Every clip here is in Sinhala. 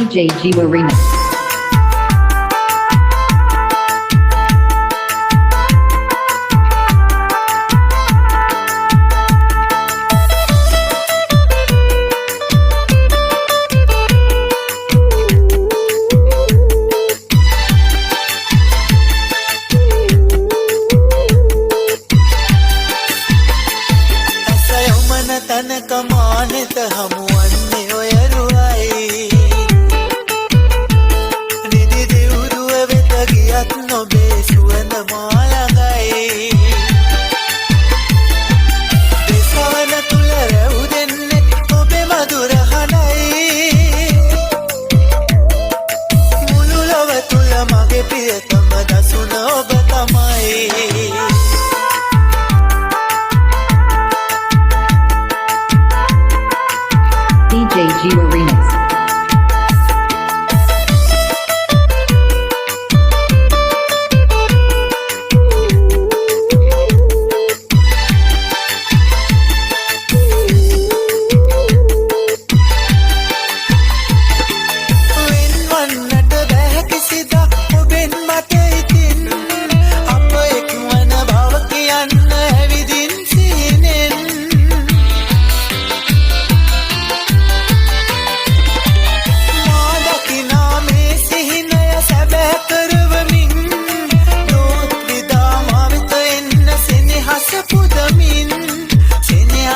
DJ Jiwa Remix. තනකමානෙත හමුවන්නේ ඔයරුවයි නිදි දිවුරුව වෙත ගියත් නොබේ සුවඳ මාළඟයි දෙසවන තුල රැව් දෙන්නේ ඔබේ මధుර හඬයි මුළු ලොව තුල මගේ ප්‍රියතම දසුන ඔබ තමයි DJ Jiwa Remix.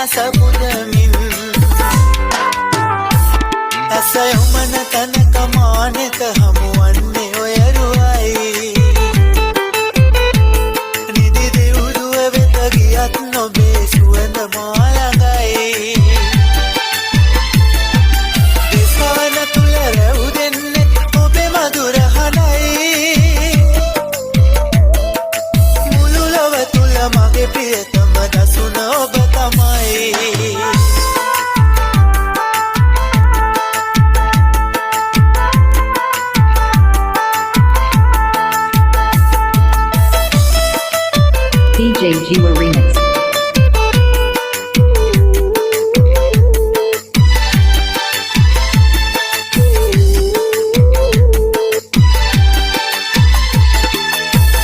සපුදමින් ඇසයොමන තනකමානෙත හමුවන්නේ ඔයරුවයි නිදි දෙවුරුව වෙත ගියත් නොබේ සුවඳ මාළඟයි දෙසවන තුල රැව් දෙන්නේ ඔබේ මధుර හඬයි මුළු ලොව තුල මගේ ප්‍රියතම දසුන ඔබ DJ Jiwa Remix.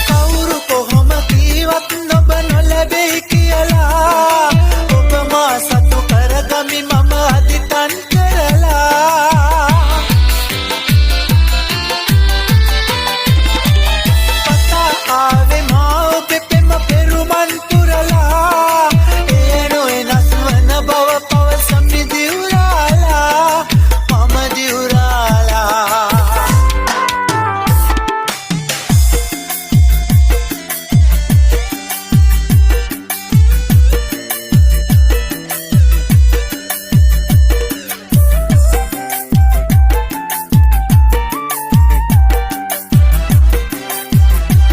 කවුරු කොහොම කීවත් නොබ නොලැබෙයි කියලා ඔබ මා සතු කරගමි මම අදිටන් කරලා පතා ආවේ මා ඔබේ පෙම පෙරුමන් පුරලා එනු එනස් වන බව පවසමි දිවුරාලා මම දිවුරාලා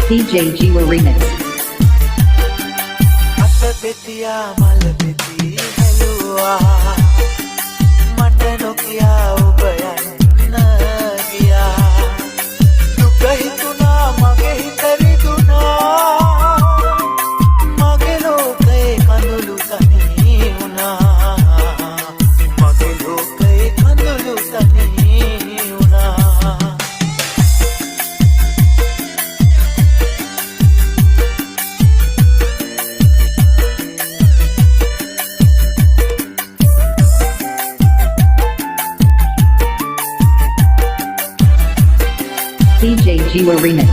DJ Jiwa Remix. අතපෙතියා මල්පෙති හැලුවා මට නොකියා ඔබ යන්න ගියා දුක හිතුණා මගේ හිත රිදුණා මගේ ලෝකේ කඳුළු තනි වුණා මගේ ලෝකේ කඳුළු තනි වුණා DJ Jiwa Remix.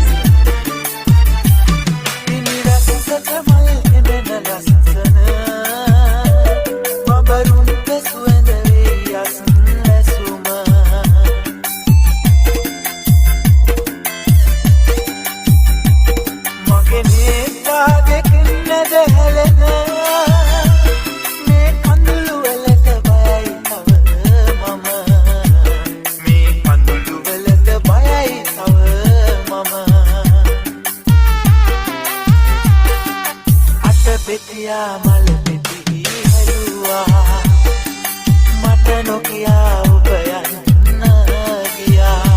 පෙතියා මල් පෙති හැලුවා මට නොකියා ඔබ යන්න ගියා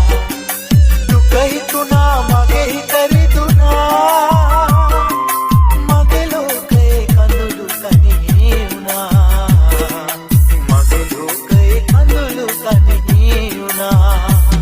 දුක හිතුණා මගේ හිත රිදුණා මගේ ලෝකේ කඳුළු තනි වුණා මගේ ලෝකේ කඳුළු තනි වුණා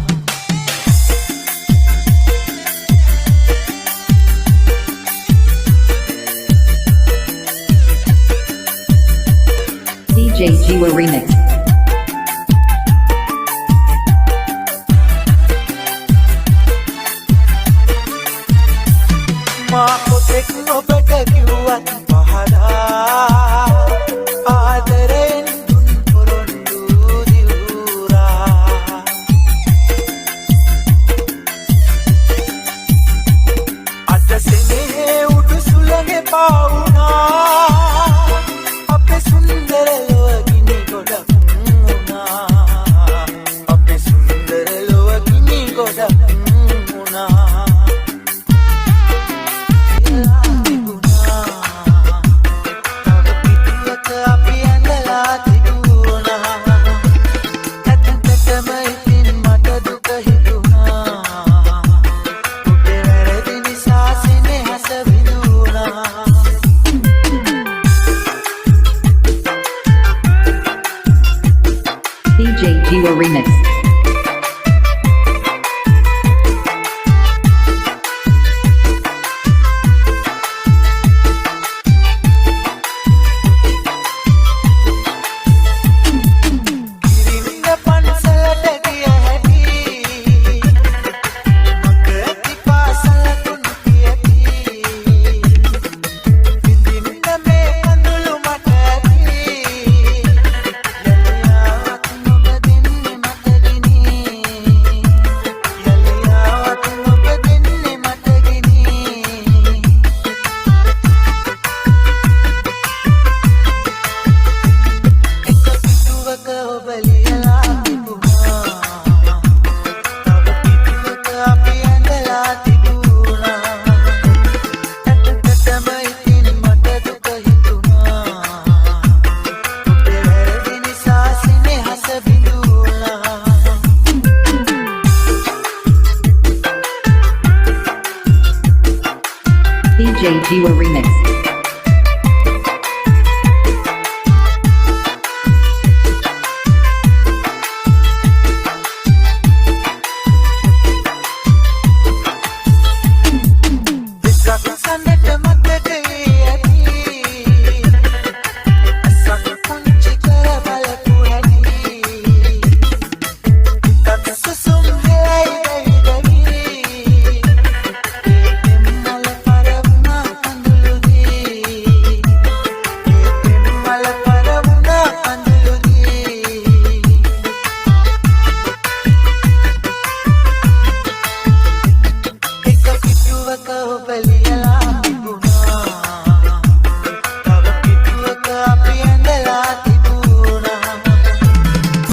Remix. ඉරින්න පන්සලට ගිය හැටි මගදී පාසල තුන් පියති විඳින්න මේ කඳුළු මට ඇති යලියාවත් ඔබ දෙන්නේ මට ගිනි යලියාවත් ඔබ දෙන්නේ මට ගිනි එක පිටුවක ඔබ ලියලා තිබුණා තව පිටුවක අපි ඇඳලා තිබුණා ඇත්තටම ඉතින් මට දුක හිතුණා ඔබේ වැරදි නිසා සෙනෙහස බිඳුණා DJ Jiwa Remix.